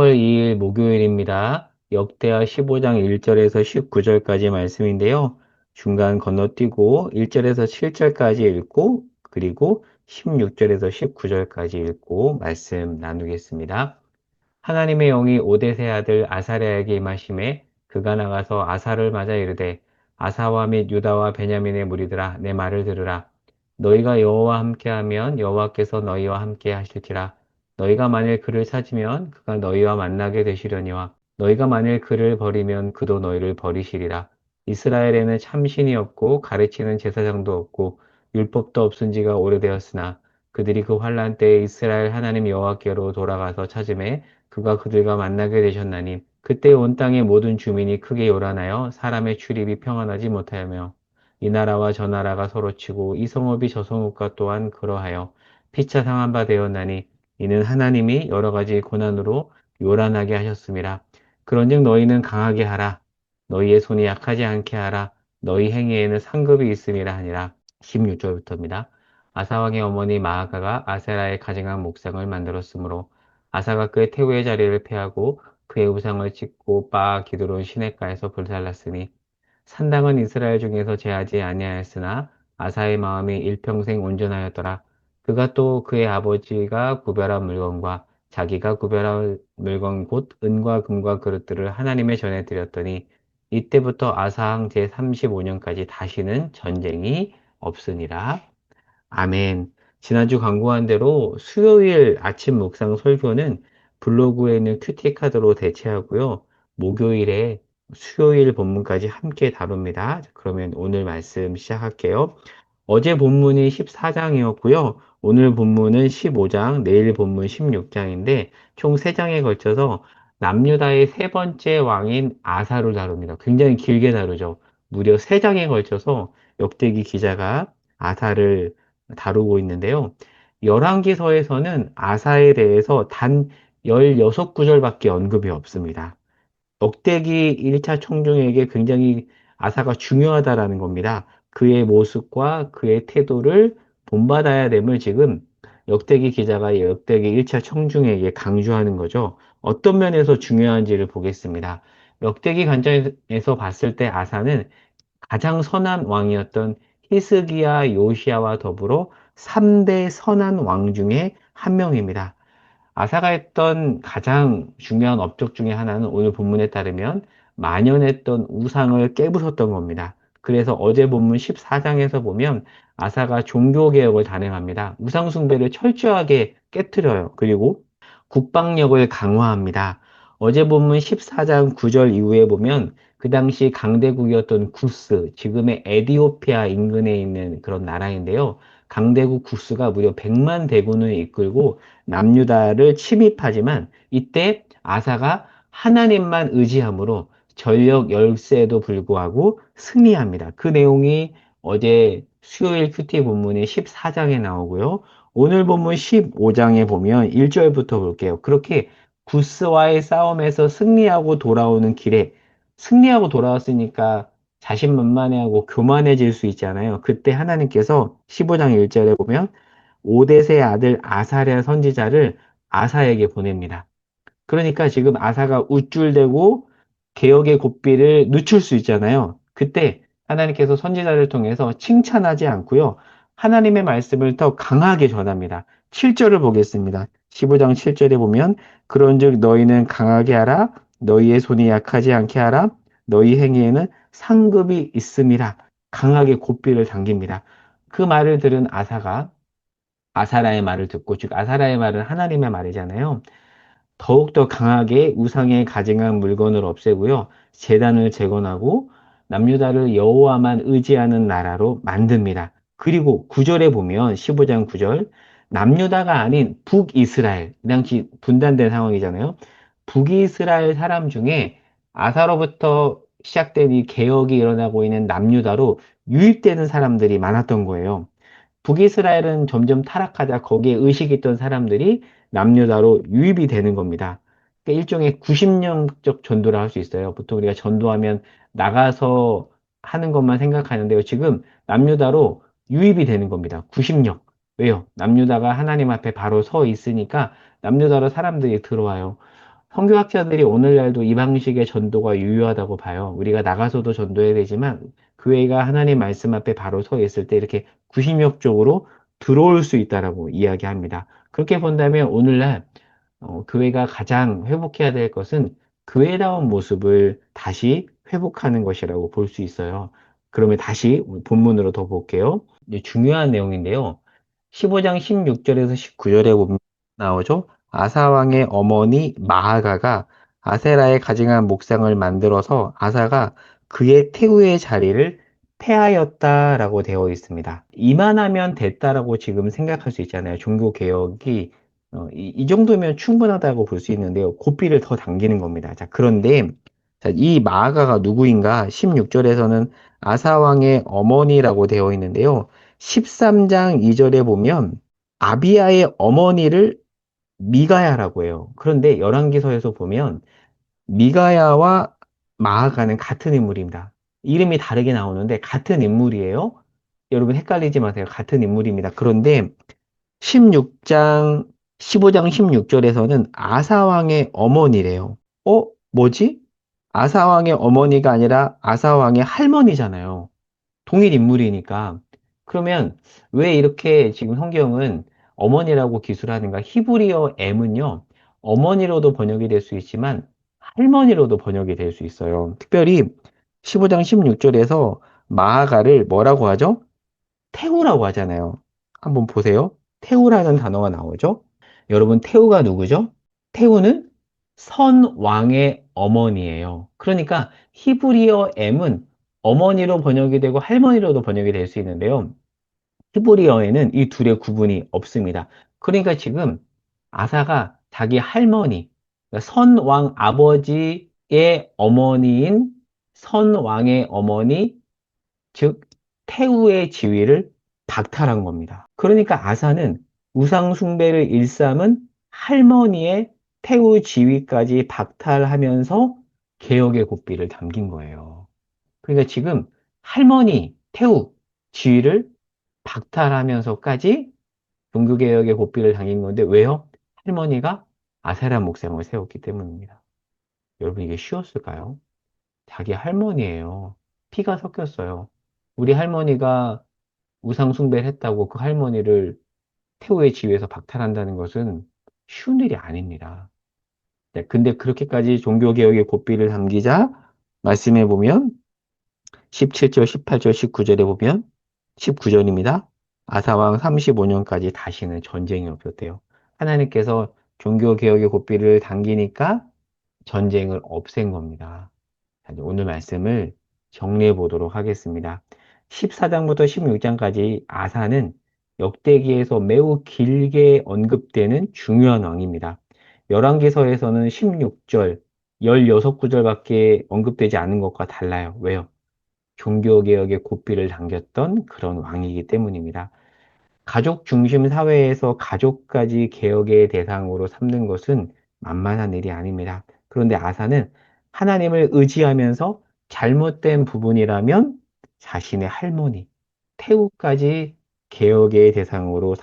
4월 2일 목요일입니다. 역대하 15장 1절에서 19절까지 말씀인데요. 중간 건너뛰고 1절에서 7절까지 읽고 그리고 16절에서 19절까지 읽고 말씀 나누겠습니다. 하나님의 영이 오뎃의 아들 아사랴에게 임하심에 그가 나가서 아사를 맞아 이르되 아사와 및 유다와 베냐민의 무리들아 내 말을 들으라. 너희가 여호와와 함께하면 여호와께서 너희와 함께 하실지라. 너희가 만일 그를 찾으면 그가 너희와 만나게 되시려니와 너희가 만일 그를 버리면 그도 너희를 버리시리라. 이스라엘에는 참신이 없고 가르치는 제사장도 없고 율법도 없은 지가 오래되었으나 그들이 그 환란 때에 이스라엘 하나님 여호와께로 돌아가서 찾음에 그가 그들과 만나게 되셨나니 그때 온 땅의 모든 주민이 크게 요란하여 사람의 출입이 평안하지 못하며 이 나라와 저 나라가 서로 치고 이 성읍이 저 성읍과 또한 그러하여 피차 상한 바 되었나니 이는 하나님이 여러 가지 고난으로 요란하게 하셨음이라. 그런즉 너희는 강하게 하라. 너희의 손이 약하지 않게 하라. 너희 행위에는 상급이 있음이라 하니라. 16절부터입니다. 아사왕의 어머니 마아가가 아세라의 가증한 목상을 만들었으므로 아사가 그의 태우의 자리를 패하고 그의 우상을 찢고 바 기드론 시냇가에서 불살랐으니 산당은 이스라엘 중에서 제하지 아니하였으나 아사의 마음이 일평생 온전하였더라. 그가 또 그의 아버지가 구별한 물건과 자기가 구별한 물건 곧 은과 금과 그릇들을 하나님의 전에 드렸더니 이때부터 아사왕 제35년까지 다시는 전쟁이 없으니라. 아멘. 지난주 광고한 대로 수요일 아침 묵상 설교는 블로그에 있는 큐티 카드로 대체하고요. 목요일에 수요일 본문까지 함께 다룹니다. 그러면 오늘 말씀 시작할게요. 어제 본문이 14장이었고요. 오늘 본문은 15장, 내일 본문 16장인데 총 3장에 걸쳐서 남유다의 세 번째 왕인 아사를 다룹니다. 굉장히 길게 다루죠. 무려 3장에 걸쳐서 역대기 기자가 아사를 다루고 있는데요. 열왕기서에서는 아사에 대해서 단 16구절밖에 언급이 없습니다. 역대기 1차 총종에게 굉장히 아사가 중요하다라는 겁니다. 그의 모습과 그의 태도를 본받아야 됨을 지금 역대기 기자가 역대기 1차 총종에게 강조하는 거죠. 어떤 면에서 중요한지를 보겠습니다. 역대기 관점에서 봤을 때 아사는 가장 선한 왕이었던 히스기야 요시아와 더불어 3대 선한 왕 중에 한 명입니다. 아사가 했던 가장 중요한 업적 중에 하나는 오늘 본문에 따르면 만연했던 우상을 깨부쉈던 겁니다. 그래서 어제 본문 14장에서 보면 아사가 종교개혁을 단행합니다. 우상숭배를 철저하게 깨뜨려요. 그리고 국방력을 강화합니다. 어제 본문 14장 9절 이후에 보면 그 당시 강대국이었던 구스, 지금의 에디오피아 인근에 있는 그런 나라인데요. 강대국 구스가 무려 100만 대군을 이끌고 남유다를 침입하지만 이때 아사가 하나님만 의지함으로 전력 열세에도 불구하고 승리합니다. 그 내용이 어제 수요일 큐티 본문의 14장에 나오고요. 오늘 본문 15장에 보면 1절부터 볼게요. 그렇게 구스와의 싸움에서 승리하고 돌아오는 길에 승리하고 돌아왔으니까 자신만만해하고 교만해질 수 있잖아요. 그때 하나님께서 15장 1절에 보면 오뎃의 아들 아사랴 선지자를 아사에게 보냅니다. 그러니까 지금 아사가 우쭐대고 개혁의 고삐를 늦출 수 있잖아요. 그때 하나님께서 선지자를 통해서 칭찬하지 않고요. 하나님의 말씀을 더 강하게 전합니다. 7절을 보겠습니다. 15장 7절에 보면 그런즉 너희는 강하게 하라. 너희의 손이 약하지 않게 하라. 너희 행위에는 상급이 있음이라. 강하게 고삐를 당깁니다. 그 말을 들은 아사가 아사라의 말을 듣고 즉 아사라의 말은 하나님의 말이잖아요. 더욱더 강하게 우상에 가증한 물건을 없애고요. 제단을 재건하고 남유다를 여호와만 의지하는 나라로 만듭니다. 그리고 9절에 보면 15장 9절 남유다가 아닌 북이스라엘 이 당시 분단된 상황이잖아요. 북이스라엘 사람 중에 아사로부터 시작된 이 개혁이 일어나고 있는 남유다로 유입되는 사람들이 많았던 거예요. 북이스라엘은 점점 타락하자 거기에 의식이 있던 사람들이 남유다로 유입이 되는 겁니다. 그러니까 일종의 90년적 전도를 할 수 있어요. 보통 우리가 전도하면 나가서 하는 것만 생각하는데요. 지금 남유다로 유입이 되는 겁니다. 90년. 왜요? 남유다가 하나님 앞에 바로 서 있으니까 남유다로 사람들이 들어와요. 선교학자들이 오늘날도 이 방식의 전도가 유효하다고 봐요. 우리가 나가서도 전도해야 되지만 교회가 하나님 말씀 앞에 바로 서 있을 때 이렇게 구심력적으로 들어올 수 있다라고 이야기합니다. 그렇게 본다면 오늘날 교회가 가장 회복해야 될 것은 교회다운 모습을 다시 회복하는 것이라고 볼 수 있어요. 그러면 다시 본문으로 더 볼게요. 이제 중요한 내용인데요. 15장 16절에서 19절에 보면 나오죠. 아사왕의 어머니 마아가가 아세라의 가증한 목상을 만들어서 아사가 그의 태우의 자리를 폐하였다라고 되어 있습니다. 이만하면 됐다라고 지금 생각할 수 있잖아요. 종교 개혁이 이 정도면 충분하다고 볼 수 있는데요. 고삐를 더 당기는 겁니다. 자, 그런데 자, 이 마아가가 누구인가? 16절에서는 아사왕의 어머니라고 되어 있는데요. 13장 2절에 보면 아비야의 어머니를 미가야라고 해요. 그런데 열왕기서에서 보면 미가야와 마아가는 같은 인물입니다. 이름이 다르게 나오는데 같은 인물이에요. 여러분 헷갈리지 마세요. 같은 인물입니다. 그런데 16장, 15장 16절에서는 아사왕의 어머니래요. 뭐지? 아사왕의 어머니가 아니라 아사왕의 할머니잖아요. 동일 인물이니까. 그러면 왜 이렇게 지금 성경은 어머니라고 기술하는가? 히브리어 M은요, 어머니로도 번역이 될 수 있지만 할머니로도 번역이 될 수 있어요. 특별히 15장 16절에서 마아가를 뭐라고 하죠? 태우라고 하잖아요. 한번 보세요. 태우라는 단어가 나오죠? 여러분, 태우가 누구죠? 태우는 선왕의 어머니예요. 그러니까 히브리어 M은 어머니로 번역이 되고 할머니로도 번역이 될 수 있는데요. 히브리어에는 이 둘의 구분이 없습니다. 그러니까 지금 아사가 자기 할머니, 그러니까 선왕 아버지의 어머니인 선왕의 어머니, 즉 태우의 지위를 박탈한 겁니다. 그러니까 아사는 우상 숭배를 일삼은 할머니의 태우 지위까지 박탈하면서 개혁의 고삐를 담긴 거예요. 그러니까 지금 할머니 태우 지위를 박탈하면서까지 종교개혁의 고삐를 당긴 건데 왜요? 할머니가 아세라 목상을 세웠기 때문입니다. 여러분 이게 쉬웠을까요? 자기 할머니예요. 피가 섞였어요. 우리 할머니가 우상 숭배를 했다고 그 할머니를 태우의 지위에서 박탈한다는 것은 쉬운 일이 아닙니다. 네, 근데 그렇게까지 종교개혁의 고삐를 담기자 말씀해 보면 17절, 18절, 19절에 보면 19절입니다. 아사왕 35년까지 다시는 전쟁이 없었대요. 하나님께서 종교개혁의 고삐를 당기니까 전쟁을 없앤 겁니다. 자, 이제 오늘 말씀을 정리해 보도록 하겠습니다. 14장부터 16장까지 아사는 역대기에서 매우 길게 언급되는 중요한 왕입니다. 열왕기서에서는 16절, 16구절밖에 언급되지 않은 것과 달라요. 왜요? 종교개혁의 고삐를 당겼던 그런 왕이기 때문입니다. 가족 중심 사회에서 가족까지 개혁의 대상으로 삼는 것은 만만한 일이 아닙니다. 그런데 아사는 하나님을 의지하면서 잘못된 부분이라면 자신의 할머니, 태우까지 개혁의 대상으로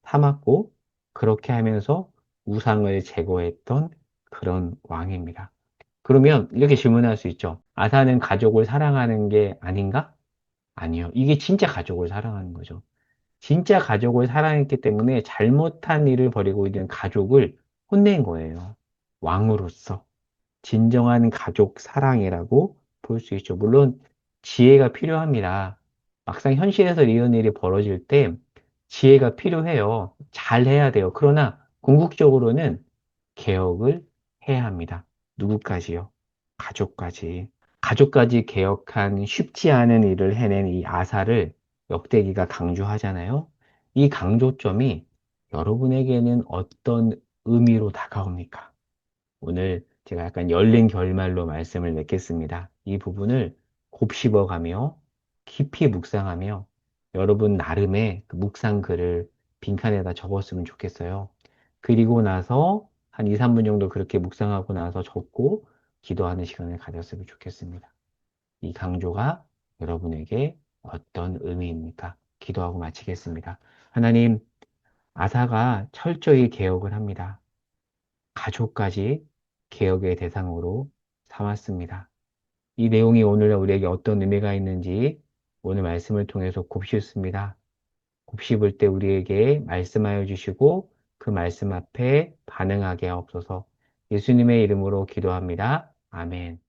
삼았고, 그렇게 하면서 우상을 제거했던 그런 왕입니다. 그러면 이렇게 질문할 수 있죠. 아사는 가족을 사랑하는 게 아닌가? 아니요. 이게 진짜 가족을 사랑하는 거죠. 진짜 가족을 사랑했기 때문에 잘못한 일을 벌이고 있는 가족을 혼낸 거예요. 왕으로서. 진정한 가족 사랑이라고 볼 수 있죠. 물론 지혜가 필요합니다. 막상 현실에서 이런 일이 벌어질 때 지혜가 필요해요. 잘 해야 돼요. 그러나 궁극적으로는 개혁을 해야 합니다. 누구까지요? 가족까지. 가족까지 개혁한 쉽지 않은 일을 해낸 이 아사를 역대기가 강조하잖아요. 이 강조점이 여러분에게는 어떤 의미로 다가옵니까? 오늘 제가 약간 열린 결말로 말씀을 맺겠습니다. 이 부분을 곱씹어가며 깊이 묵상하며 여러분 나름의 그 묵상 글을 빈칸에다 적었으면 좋겠어요. 그리고 나서 한 2, 3분 정도 그렇게 묵상하고 나서 적고 기도하는 시간을 가졌으면 좋겠습니다. 이 강조가 여러분에게 어떤 의미입니까? 기도하고 마치겠습니다. 하나님, 아사가 철저히 개혁을 합니다. 가족까지 개혁의 대상으로 삼았습니다. 이 내용이 오늘 우리에게 어떤 의미가 있는지 오늘 말씀을 통해서 곱씹습니다. 곱씹을 때 우리에게 말씀하여 주시고 그 말씀 앞에 반응하게 하옵소서. 예수님의 이름으로 기도합니다. 아멘.